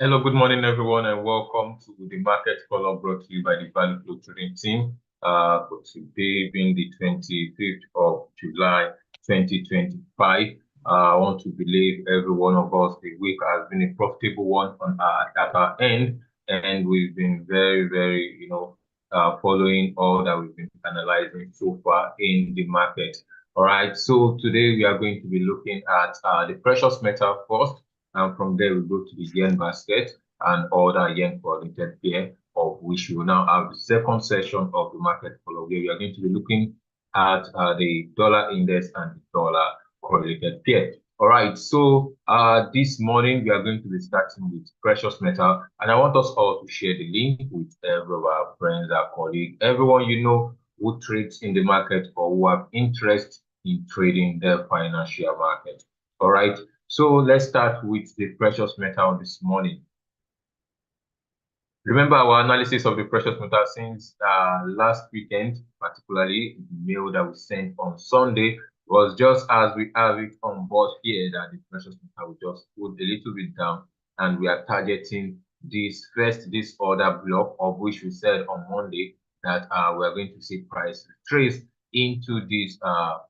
Hello, good morning, everyone, and welcome to the market call brought to you by the Value Flow Trading Team. For today being the 25th of July, 2025, I want to believe every one of us, the week has been a profitable one at our end, and we've been very, following all that we've been analyzing so far in the market. All right, so today we are going to be looking at the precious metal first. And from there, we go to the yen basket and other yen coordinated pair, of which we will now have the second session of the market follow, where we are going to be looking at the dollar index and the dollar correlated pair. All right, so this morning we are going to be starting with precious metal, and I want us all to share the link with every of our friends, our colleagues, everyone you know who trades in the market or who have interest in trading the financial market. All right, so let's start with the precious metal this morning. Remember our analysis of the precious metal since last weekend, particularly the mail that we sent on Sunday, was just as we have it on board here that the precious metal will just put a little bit down, and we are targeting this order block, of which we said on Monday that we are going to see price retrace into this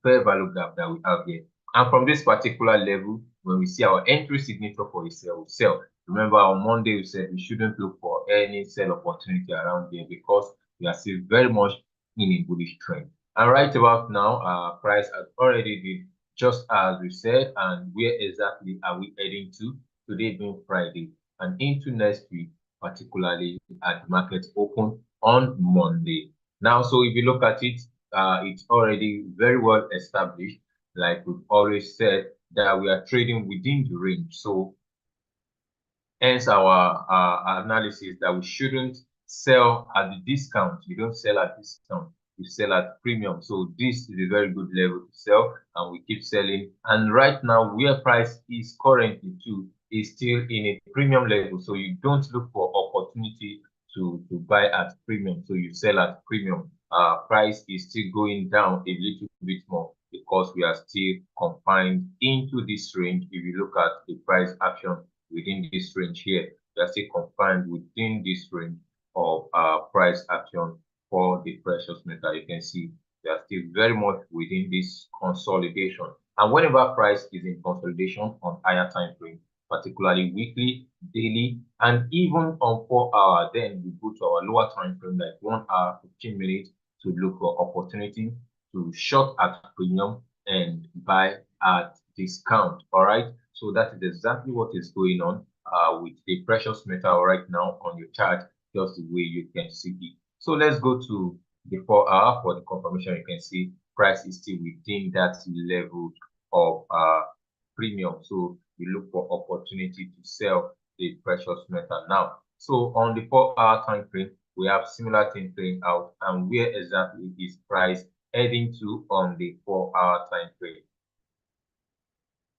fair value gap that we have here. And from this particular level, when we see our entry signature for a sell, we sell. Remember on Monday, we said we shouldn't look for any sell opportunity around here because we are still very much in a bullish trend. And right about now, our price has already did just as we said. And where exactly are we heading to? Today being Friday and into next week, particularly at market open on Monday. Now, so if you look at it, it's already very well established. Like we've always said, that we are trading within the range. So hence our analysis that we shouldn't sell at the discount. You don't sell at discount, you sell at premium. So this is a very good level to sell, and we keep selling. And right now, where price is currently too is still in a premium level. So you don't look for opportunity to buy at premium. So you sell at premium. Price is still going down a little bit more because we are still confined into this range. If you look at the price action within this range here, we are still confined within this range of price action for the precious metal. You can see we are still very much within this consolidation. And whenever price is in consolidation on higher time frame, particularly weekly, daily, and even on 4 hour, then we go to our lower time frame like 1 hour, 15 minutes to look for opportunity to short at premium and buy at discount. All right. So that is exactly what is going on with the precious metal right now on your chart, just the way you can see it. So let's go to the 4 hour for the confirmation. You can see price is still within that level of premium. So you look for opportunity to sell the precious metal now. So on the 4 hour time frame, we have similar thing playing out, and where exactly is price heading to on the 4 hour time frame.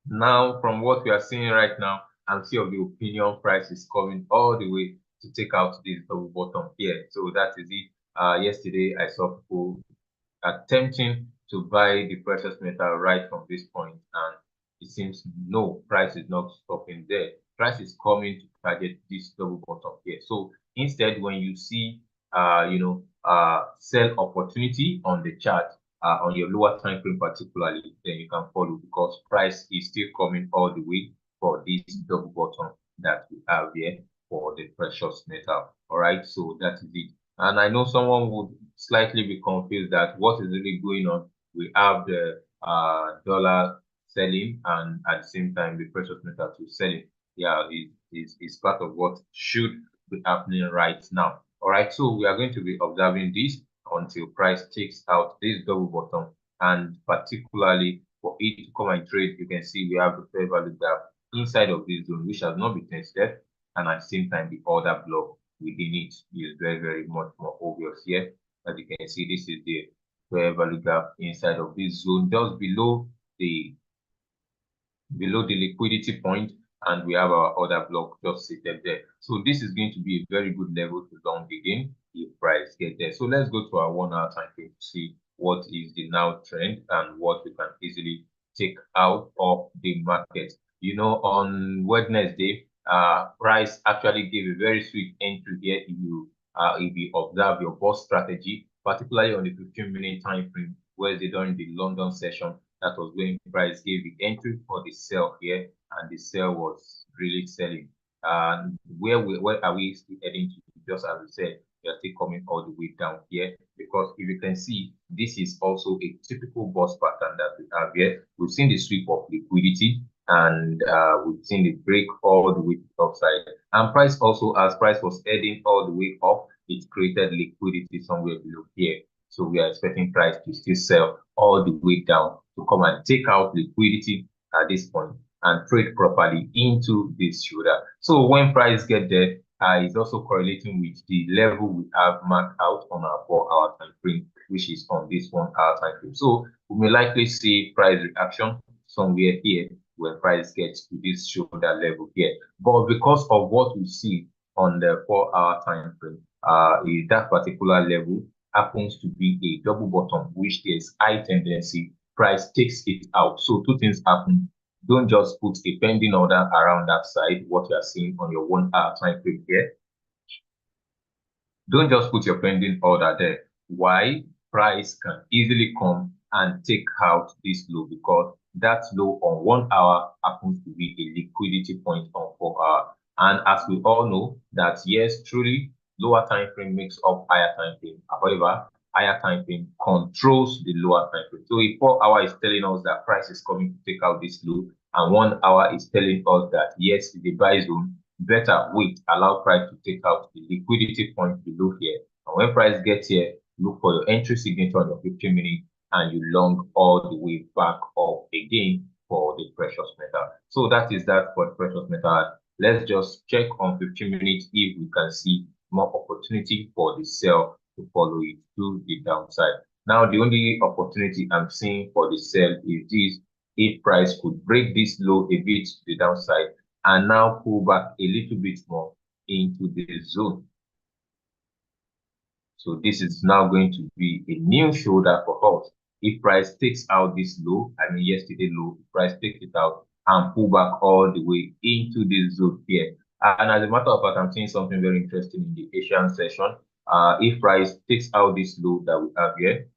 Now, from what we are seeing right now, I'm still of the opinion price is coming all the way to take out this double bottom here. So that is it. Yesterday, I saw people attempting to buy the precious metal right from this point, and it seems no, price is not stopping there. Price is coming to target this double bottom here. So instead, when you see, sell opportunity on the chart, on your lower time frame particularly, then you can follow because price is still coming all the way for this double bottom that we have here for the precious metal. All right, so that is it. And I know someone would slightly be confused that what is really going on. We have the dollar selling and at the same time the precious metal to selling. Yeah, it's part of what should be happening right now. All right, so we are going to be observing this until price takes out this double bottom, and particularly for it to come and trade, you can see we have the fair value gap inside of this zone, which has not been tested, and at the same time the order block within it is very much more obvious here. As you can see, this is the fair value gap inside of this zone, just below the liquidity point, and we have our order block just seated there. So this is going to be a very good level to long again if price get there. So let's go to our 1 hour time frame to see what is the now trend and what we can easily take out of the market. You know, on Wednesday, price actually gave a very sweet entry here if you observe your boss strategy, particularly on the 15-minute time frame, where they during the London session, that was when price gave the entry for the sell here, and the sell was really selling. And where are we still heading to? Just as we said, we are still coming all the way down here, because if you can see, this is also a typical boss pattern that we have here. We've seen the sweep of liquidity, and we've seen the break all the way to the upside. And price also, as price was heading all the way up, it created liquidity somewhere below here. So we are expecting price to still sell all the way down to come and take out liquidity at this point and trade properly into this shoulder. So when price get there, it's also correlating with the level we have marked out on our 4-hour time frame, which is on this 1-hour time frame. So we may likely see price reaction somewhere here when price gets to this shoulder level here. But because of what we see on the 4-hour time frame, is that particular level happens to be a double bottom, which there's high tendency price takes it out. So two things happen. Don't just put a pending order around that side, what you are seeing on your 1-hour time frame here. Don't just put your pending order there. Why? Price can easily come and take out this low, because that low on 1 hour happens to be a liquidity point on 4 hour. And as we all know that, yes, truly, lower time frame makes up higher time frame. However, higher time frame controls the lower time frame. So if 4 hour is telling us that price is coming to take out this low, and 1 hour is telling us that, yes, the buy zone, better wait, allow price to take out the liquidity point below here. And when price gets here, look for your entry signature on your 15-minute, and you long all the way back up again for the precious metal. So that is that for the precious metal. Let's just check on 15 minutes if we can see more opportunity for the sell to follow it to the downside. Now, the only opportunity I'm seeing for the sell is this: if price could break this low a bit to the downside and now pull back a little bit more into the zone. So this is now going to be a new shoulder for us. If price takes out this low, I mean yesterday low, price takes it out and pull back all the way into this zone here. And as a matter of fact, I'm seeing something very interesting in the Asian session. If price takes out this low that we have here,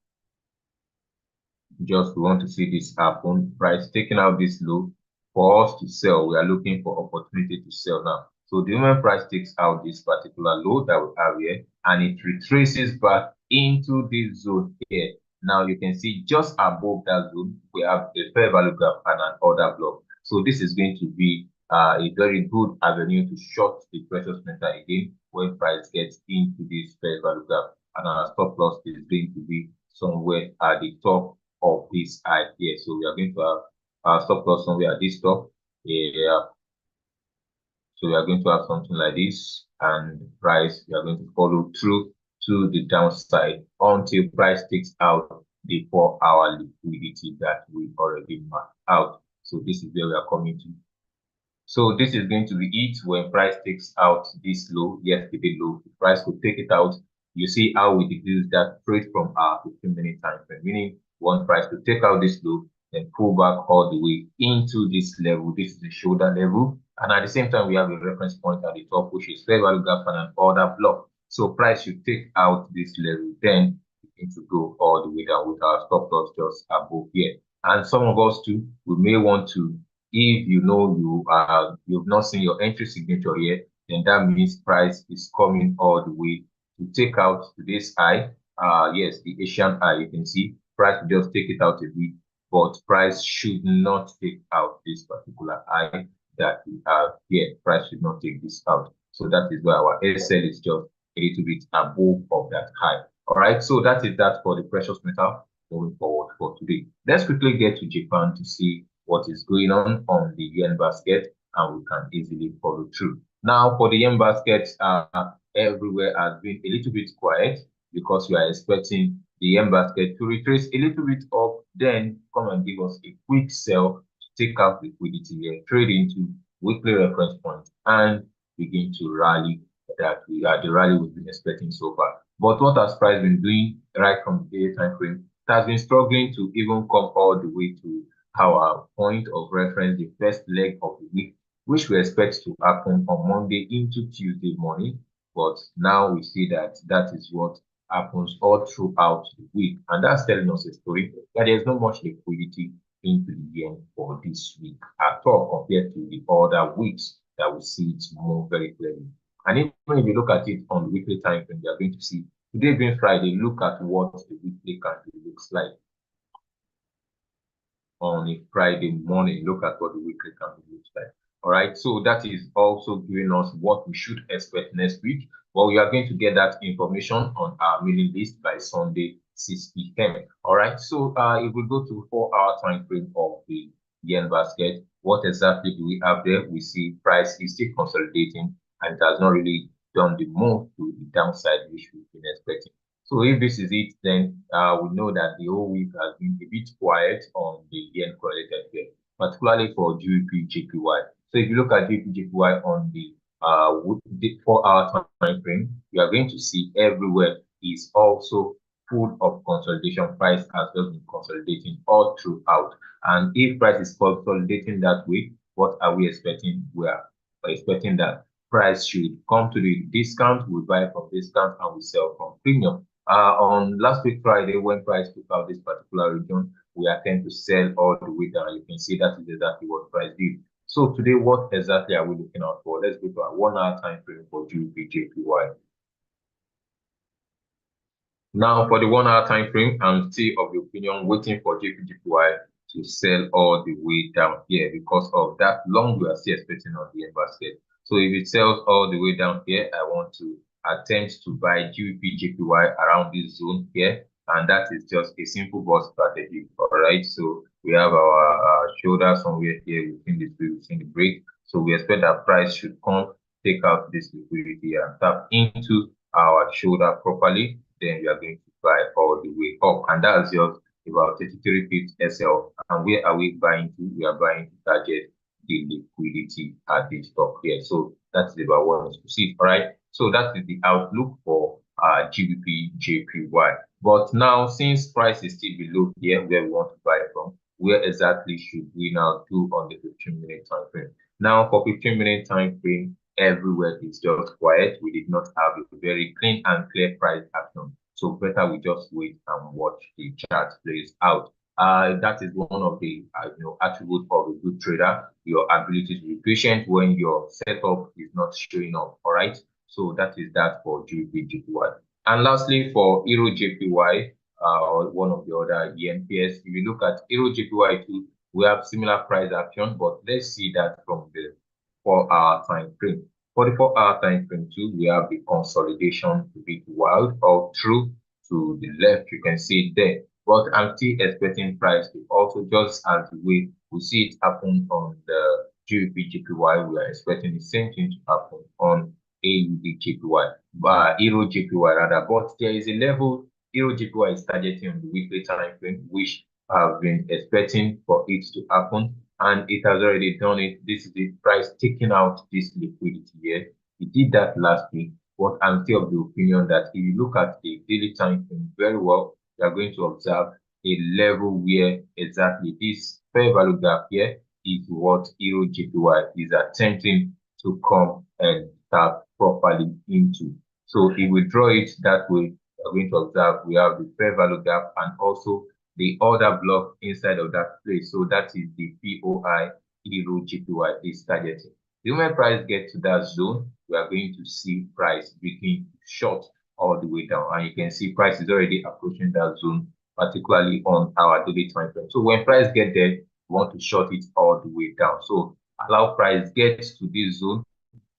just we want to see this happen. Price taking out this low, for us to sell, we are looking for opportunity to sell now. So the moment price takes out this particular low that we have here, and it retraces back into this zone here. Now you can see just above that zone, we have a fair value gap and an order block. So this is going to be a very good avenue to short the precious metal again when price gets into this fair value gap. And our stop loss is going to be somewhere at the top of this high here. So we are going to have our stop loss somewhere at this top. Yeah. So we are going to have something like this, and price, we are going to follow through to the downside until price takes out the 4-hour liquidity that we already marked out. So this is where we are coming to. So this is going to be it when price takes out this low, yesterday low. The price will take it out. You see how we deduce that trade from our 15-minute time frame, meaning one price to take out this low, then pull back all the way into this level. This is the shoulder level. And at the same time, we have a reference point at the top, which is fair value gap and an order block. So price should take out this level, then we need to go all the way down with our stop loss just above here. And some of us too, we may want to, if you know you've not seen your entry signature here, then that means price is coming all the way to take out this high. Yes, the Asian high, you can see price will just take it out a bit, but price should not take out this particular high that we have here. Price should not take this out. So that is why our SL is just a little bit above of that high. All right, so that is that for the precious metal moving forward for today. Let's quickly get to Japan to see what is going on the yen basket, and we can easily follow through. Now, for the yen basket, everywhere has been a little bit quiet because we are expecting the yen basket to retrace a little bit up, then come and give us a quick sell to take out liquidity here, trade into weekly reference points, and begin to rally that the rally we've been expecting so far. But what has price been doing right from the daily time frame? It has been struggling to even come all the way to our point of reference, the first leg of the week, which we expect to happen on Monday into Tuesday morning. But now we see that that is what happens all throughout the week. And that's telling us a story that there's not much liquidity into the yen for this week at all compared to the other weeks that we see it move very clearly. And even if you look at it on the weekly time frame, you are going to see today being Friday, look at what the weekly candle looks like on a Friday morning. Look at what the weekly candle looks like. All right, so that is also giving us what we should expect next week. But we are going to get that information on our mailing list by Sunday, 6 p.m. All right, so if we go to 4-hour time frame of the yen basket, what exactly do we have there? We see price is still consolidating and it has not really done the move to the downside which we've been expecting. So if this is it, then we know that the whole week has been a bit quiet on the yen correlated pair, particularly for GBP JPY. So if you look at GBP JPY on the 4-hour time frame, you are going to see everywhere is also full of consolidation. Price has just been consolidating all throughout. And if price is consolidating that way, what are we expecting? We are expecting that price should come to the discount, we buy from discount and we sell from premium. On last week Friday, when price took out this particular region, we attempt to sell all the way down. You can see that is exactly what price did. So today, what exactly are we looking out for? Let's go to our 1-hour time frame for GBP JPY. Now, for the 1-hour time frame, I'm still of the opinion waiting for GBP JPY to sell all the way down here because of that long we are still expecting on the yen basket. So if it sells all the way down here, I want to attempt to buy GBP JPY around this zone here, and that is just a simple bot strategy. All right, so we have our shoulder somewhere here within the break. So we expect that price should come, take out this liquidity and tap into our shoulder properly. Then we are going to buy all the way up, and that's just about 33 pips SL. And where are we buying to? We are buying to target the liquidity at the top here. So that's about what to see. All right. So that is the outlook for GBP JPY. But now, since price is still below here where we want to buy from, where exactly should we now do on the 15-minute time frame? Now, for 15-minute time frame, everywhere is just quiet. We did not have a very clean and clear price action. So better we just wait and watch the chart plays out. That is one of the attributes of a good trader, your ability to be patient when your setup is not showing up. All right. So that is that for GBP JPY. And lastly, for Euro JPY, or one of the other yen pairs, if you look at Euro JPY too, we have similar price action, but let's see that from the 4-hour time frame. For the 4-hour time frame too, we have the consolidation a bit wild all through to the left. You can see it there. But I'm still expecting price to also, just as the way we see it happen on the GBP JPY, we are expecting the same thing to happen on AUD JPY, Euro JPY rather. But there is a level Euro JPY is targeting on the weekly time frame, which I've been expecting for it to happen, and it has already done it. This is the price taking out this liquidity here. It did that last week, but I'm still of the opinion that if you look at the daily time frame very well, you are going to observe a level where exactly this fair value gap here is what Euro JPY is attempting to come and tap properly into. So if we draw it that way, we're going to observe we have the fair value gap and also the other block inside of that place. So that is the POI Euro JPY is targeting. The moment price gets to that zone, we are going to see price breaking short all the way down. And you can see price is already approaching that zone, particularly on our daily time frame. So when price gets there, we want to short it all the way down. So allow price get to this zone,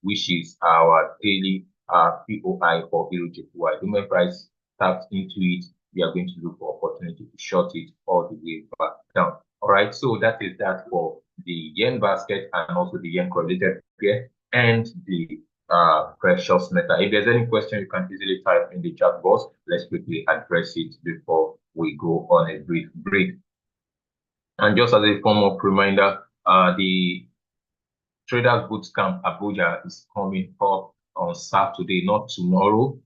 which is our daily POI for Euro JPY. The moment price taps into it, we are going to look for opportunity to short it all the way back down. All right, so that is that for the yen basket and also the yen correlated pair and the precious metal. If there's any question, you can easily type in the chat box. Let's quickly address it before we go on a brief break. And just as a form of reminder, the Traders Bootcamp Abuja is coming up on Saturday, not tomorrow.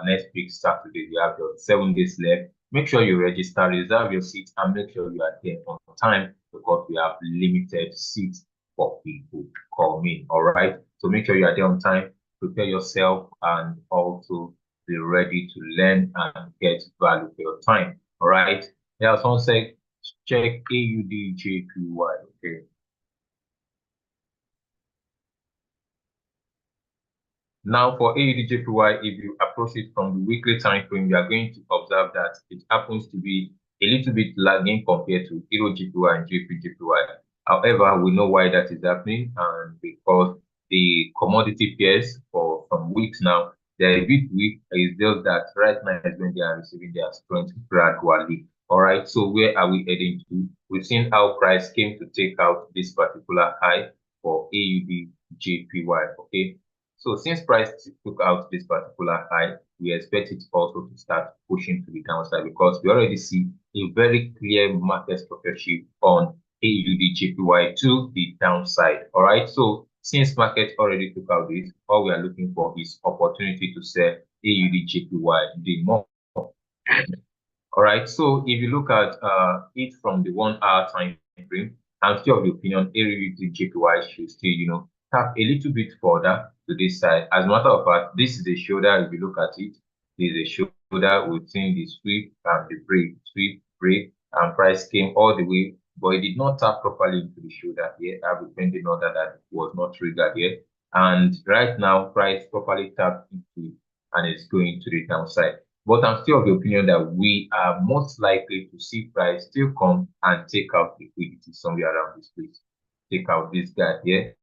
Next week, Saturday, we have your 7 days left. Make sure you register, reserve your seat, and make sure you are there on time because we have limited seats for people to come in. All right. So make sure you are there on time, prepare yourself, and also be ready to learn and get value for your time. All right. Yeah, someone said check AUDJPY. Okay. Now for AUDJPY, if you approach it from the weekly time frame, you are going to observe that it happens to be a little bit lagging compared to EUR/JPY and GBP/JPY. However, we know why that is happening, and because the commodity pairs for some weeks now, they're a bit weak. It's just that right now is when they are receiving their strength gradually. All right, so where are we heading to? We've seen how price came to take out this particular high for AUDJPY. Okay, so since price took out this particular high, we expect it also to start pushing to the downside because we already see a very clear market structure shift on AUDJPY to the downside. All right, so since market already took out this, all we are looking for is opportunity to sell AUDJPY the more. All right, so if you look at it from the 1 hour time frame, I'm still of the opinion AUDJPY should still, tap a little bit further to this side. As a matter of fact, this is a shoulder. If you look at it, this is a shoulder. We've seen the sweep and the break, sweep, break, and price came all the way, but it did not tap properly into the shoulder here. I have a pending order that was not triggered here. And right now, price properly tapped into it and it's going to the downside. But I'm still of the opinion that we are most likely to see price still come and take out liquidity somewhere around this place. Take out this guy here,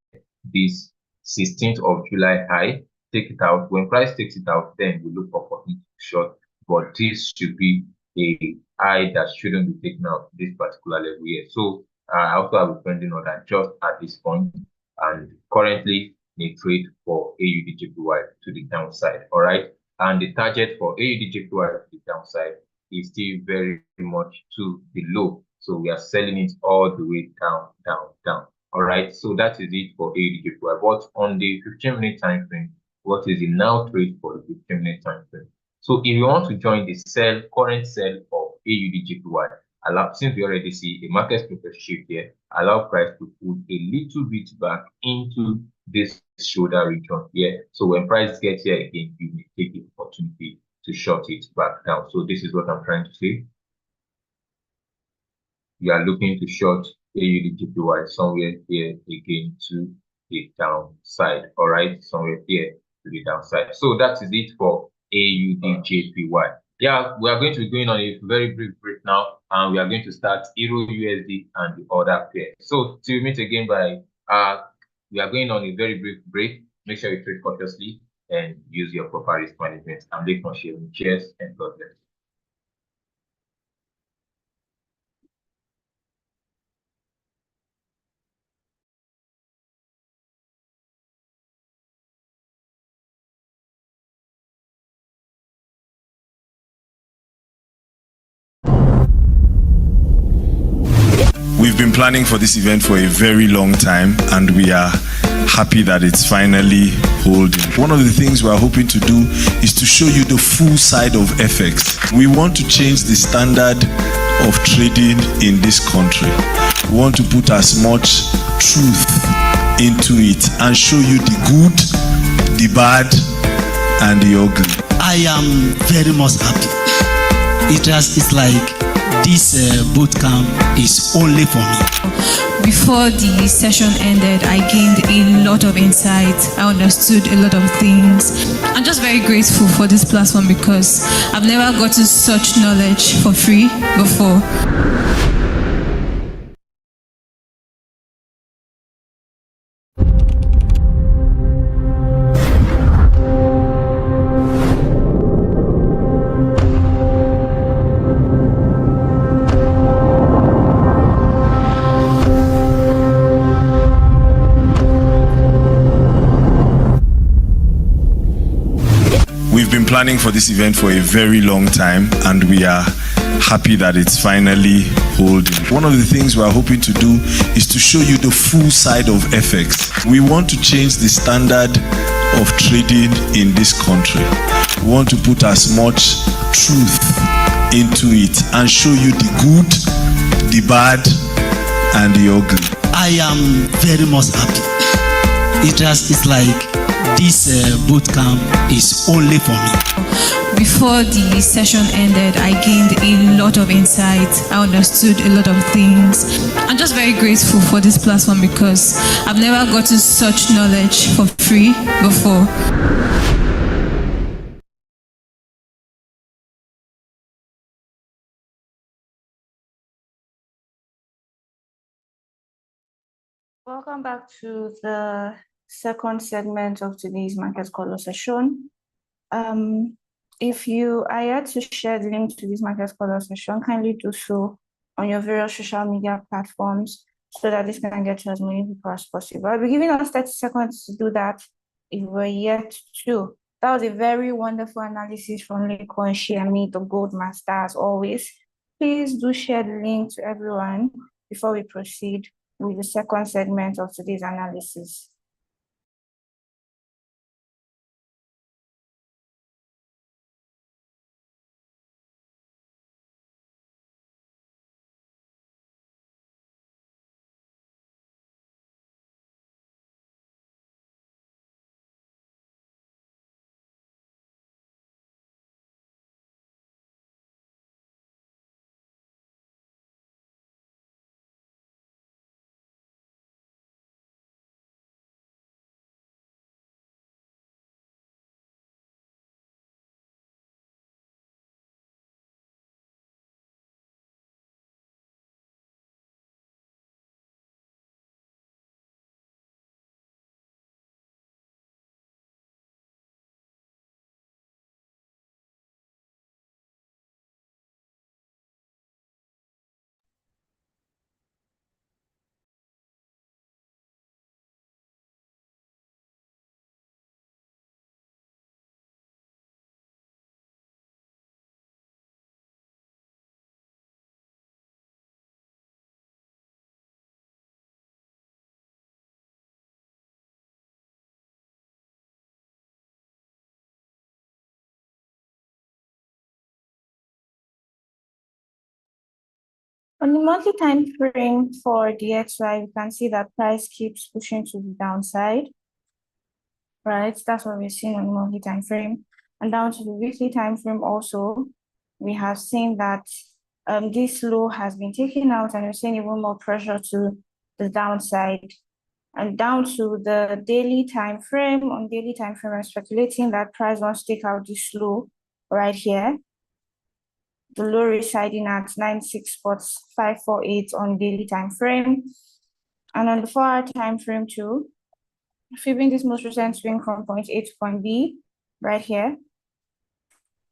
this 16th of July high, take it out. When price takes it out, then we look for opportunity to short. But this should be a high that shouldn't be taken out this particular level here. So I also have a pending order just at this point, and currently a trade for AUDJPY to the downside. All right. And the target for AUDJPY to the downside is still very much to the low. So we are selling it all the way down, down, down. All right. So that is it for AUDJPY. But on the 15-minute time frame, what is the now trade for the 15-minute time frame? So if you want to join the current sell of AUDJPY, since we already see a market structure shift here, allow price to pull a little bit back into this shoulder region here. So when price gets here again, you may take the opportunity to short it back down. So this is what I'm trying to say. You are looking to short AUDJPY somewhere here again to the downside. All right, somewhere here to the downside. So that is it for AUDJPY. Yeah, we are going to be going on a very brief break now, and we are going to start EUR/USD and the other pair. So till we meet again we are going on a very brief break. Make sure you trade cautiously and use your proper risk management. I'm Lake Sharing. Cheers and God bless. We've been planning for this event for a very long time, and we are happy that it's finally holding. One of the things we're hoping to do is to show you the full side of FX. We want to change the standard of trading in this country. We want to put as much truth into it and show you the good, the bad, and the ugly. I am very much happy. It's like this boot camp is only for me. Before the session ended, I gained a lot of insights. I understood a lot of things. I'm just very grateful for this platform because I've never gotten such knowledge for free before. We've been planning for this event for a very long time, and we are happy that it's finally holding. One of the things we're hoping to do is to show you the full side of FX. We want to change the standard of trading in this country. We want to put as much truth into it and show you the good, the bad, and the ugly. I am very much happy. It's like this boot camp is only for me. Before the session ended, I gained a lot of insight. I understood a lot of things. I'm just very grateful for this platform because I've never gotten such knowledge for free before. Welcome back to the second segment of today's Market Caller session. If you are yet to share the link to this Market Caller session, kindly do so on your various social media platforms so that this can get to as many people as possible. I'll be giving us 30 seconds to do that if we're yet to. That was a very wonderful analysis from Lekon Shiami, the gold master, as always. Please do share the link to everyone before we proceed with the second segment of today's analysis. On the monthly time frame for DXY, you can see that price keeps pushing to the downside, right? That's what we're seeing on the monthly time frame. And down to the weekly time frame also, we have seen that this low has been taken out and we're seeing even more pressure to the downside. And down to the daily time frame, on daily time frame, I'm speculating that price wants to take out this low right here. The low residing at 96.548 on daily time frame. And on the 4-hour time frame too, flipping this most recent swing from point A to point B, right here.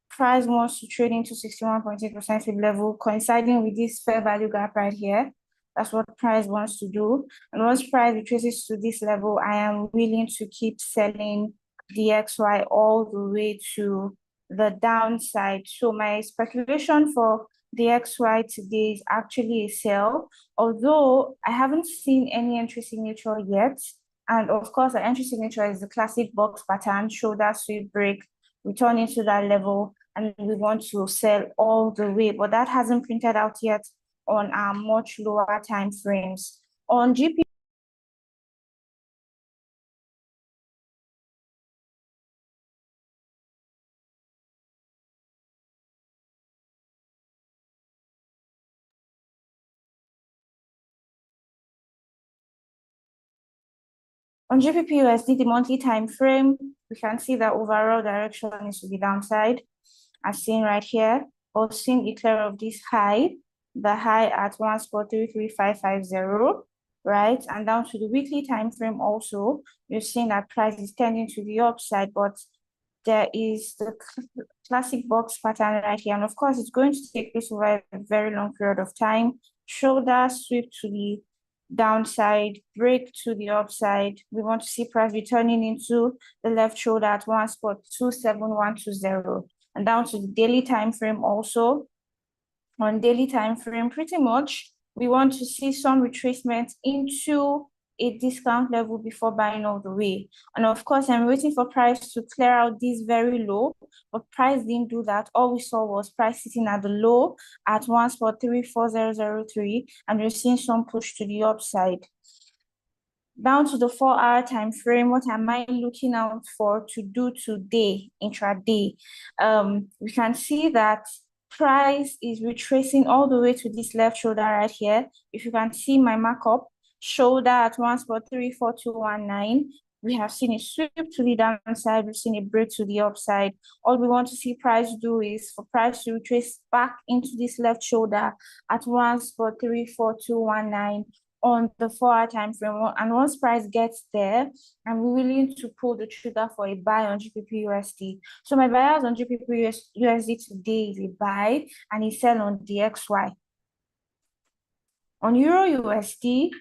Price wants to trade into 61.8% level, coinciding with this fair value gap right here. That's what price wants to do. And once price retraces to this level, I am willing to keep selling DXY all the way to the downside. So my speculation for DXY today is actually a sell, although I haven't seen any entry signature yet. And of course, the entry signature is the classic box pattern, shoulder sweep break, return into that level, and we want to sell all the way, but that hasn't printed out yet on our much lower time frames. On GP, on GBP USD, the monthly time frame, we can see that overall direction is to the downside, as seen right here, or seeing the clear of this high, the high at 1.33550, right? And down to the weekly time frame also, you're seeing that price is tending to the upside, but there is the classic box pattern right here. And of course, it's going to take this over a very long period of time. Shoulder sweep to the downside, break to the upside. We want to see price returning into the left shoulder at 1.27120. And down to the daily time frame also. On daily time frame, pretty much, we want to see some retracement into a discount level before buying all the way. And of course, I'm waiting for price to clear out this very low, but price didn't do that. All we saw was price sitting at the low at 1.34003, and we're seeing some push to the upside. Down to the 4-hour time frame, what am I looking out for to do today, intraday? We can see that price is retracing all the way to this left shoulder right here. If you can see my markup, shoulder at 1.34219. We have seen a sweep to the downside. We've seen a break to the upside. All we want to see price do is for price to retrace back into this left shoulder at 1.34219 on the 4-hour time frame. And once price gets there, I'm willing to pull the trigger for a buy on GBP USD. So my buyers on GBP USD today is a buy and a sell on DXY. On Euro USD,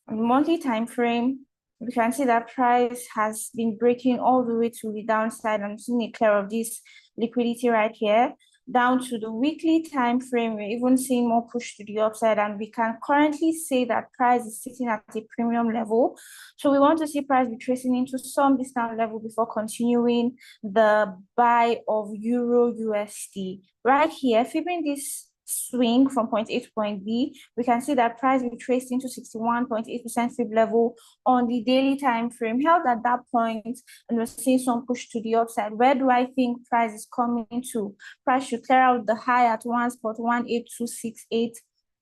on the monthly time frame, we can see that price has been breaking all the way to the downside. I'm seeing a clear of this liquidity right here. Down to the weekly time frame, we're even seeing more push to the upside, and we can currently say that price is sitting at a premium level. So we want to see price retracing into some discount level before continuing the buy of Euro USD. Right here, flipping this swing from point A to point B, we can see that price retraced into 61.8% fib level on the daily time frame, held at that point, and we're seeing some push to the upside. Where do I think price is coming to? Price should clear out the high at 1.18268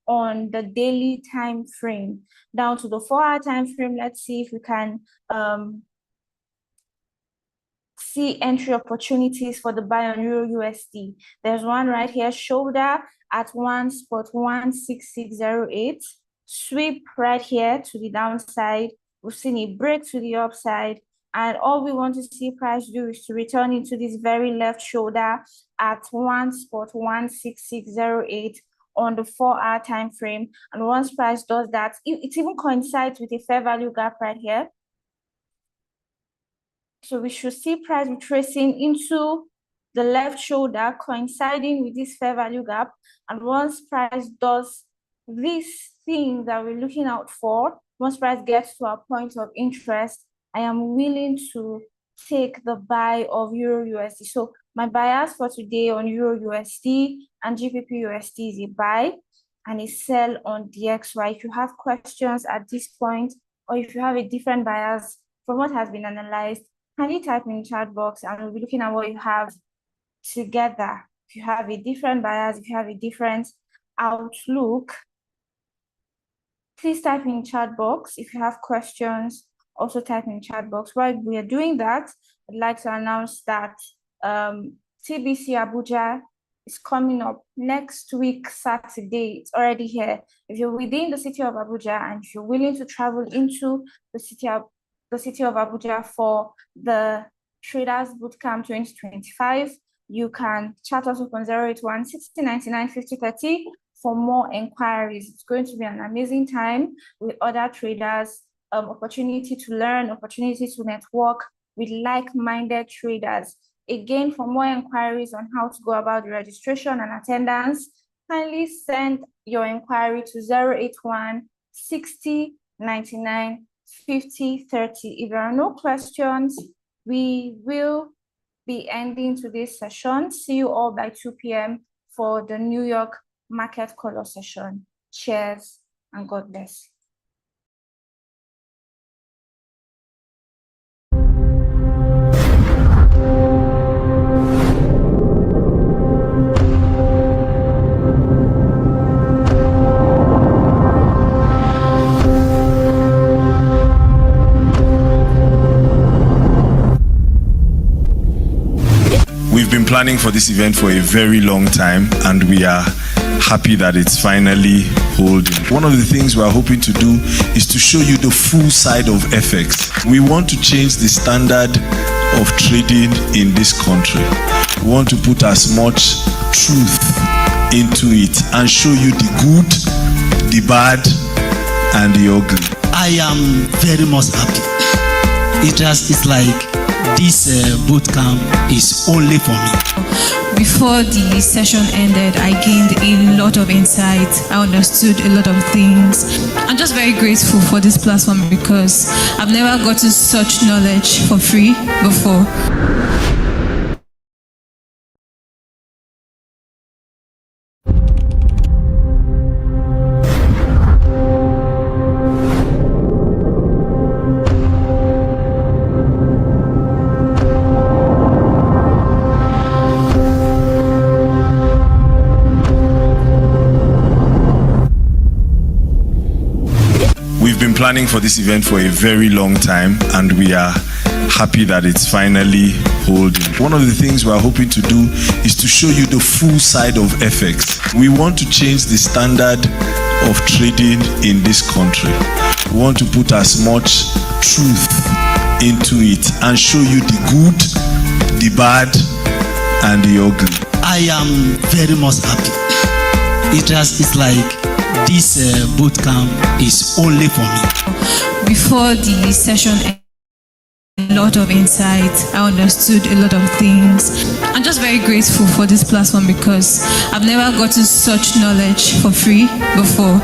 on the daily time frame. Down to the 4-hour time frame, let's see if we can see entry opportunities for the buy on Euro USD. There's one right here, shoulder at 1.16608, sweep right here to the downside. We've seen a break to the upside, and all we want to see price do is to return into this very left shoulder at 1.16608 on the 4-hour time frame. And once price does that, it even coincides with a fair value gap right here. So we should see price retracing into the left shoulder, coinciding with this fair value gap. And once price does this thing that we're looking out for, once price gets to a point of interest, I am willing to take the buy of Euro USD. So my bias for today on Euro USD and GBP USD is a buy and a sell on DXY. If you have questions at this point, or if you have a different bias from what has been analyzed, kindly type in the chat box and we'll be looking at what you have together. If you have a different bias, if you have a different outlook, please type in the chat box. If you have questions, also type in the chat box. While we are doing that, I'd like to announce that TBC Abuja is coming up next week, Saturday. It's already here. If you're within the city of Abuja and if you're willing to travel into the city of Abuja for the Traders Bootcamp 2025, you can chat us up on 081 60 99 50 30 for more inquiries. It's going to be an amazing time with other traders, opportunity to learn, opportunity to network with like-minded traders. Again, for more inquiries on how to go about the registration and attendance, kindly send your inquiry to 081 60 99 50 30. If there are no questions, we will be ending today's session. See you all by 2 p.m. for the New York market color session. Cheers and God bless. We've been planning for this event for a very long time, and we are happy that it's finally holding. One of the things we're hoping to do is to show you the full side of FX. We want to change the standard of trading in this country. We want to put as much truth into it and show you the good, the bad, and the ugly. I am very much happy. It's like this boot camp is only for me. Before the session ended, I gained a lot of insight. I understood a lot of things. I'm just very grateful for this platform because I've never gotten such knowledge for free before. We've been planning for this event for a very long time, and we are happy that it's finally holding. One of the things we're hoping to do is to show you the full side of FX. We want to change the standard of trading in this country. We want to put as much truth into it and show you the good, the bad, and the ugly. I am very much happy. It's like this boot camp is only for me. Before the session ended, a lot of insight. I understood a lot of things. I'm just very grateful for this platform because I've never gotten such knowledge for free before.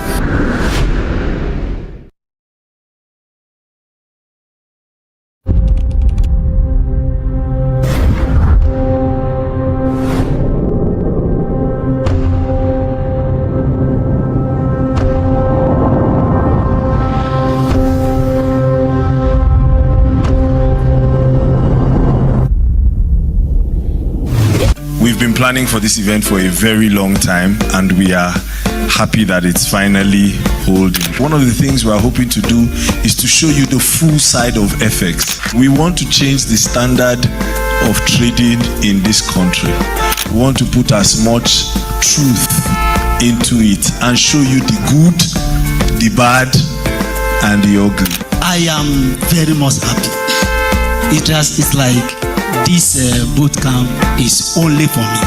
We've been planning for this event for a very long time, and we are happy that it's finally holding. One of the things we're hoping to do is to show you the full side of FX. We want to change the standard of trading in this country. We want to put as much truth into it and show you the good, the bad, and the ugly. I am very much happy. It's like this boot camp is only for me.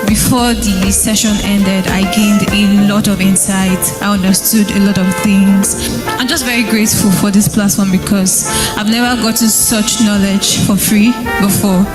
Before the session ended, I gained a lot of insight. I understood a lot of things. I'm just very grateful for this platform because I've never gotten such knowledge for free before.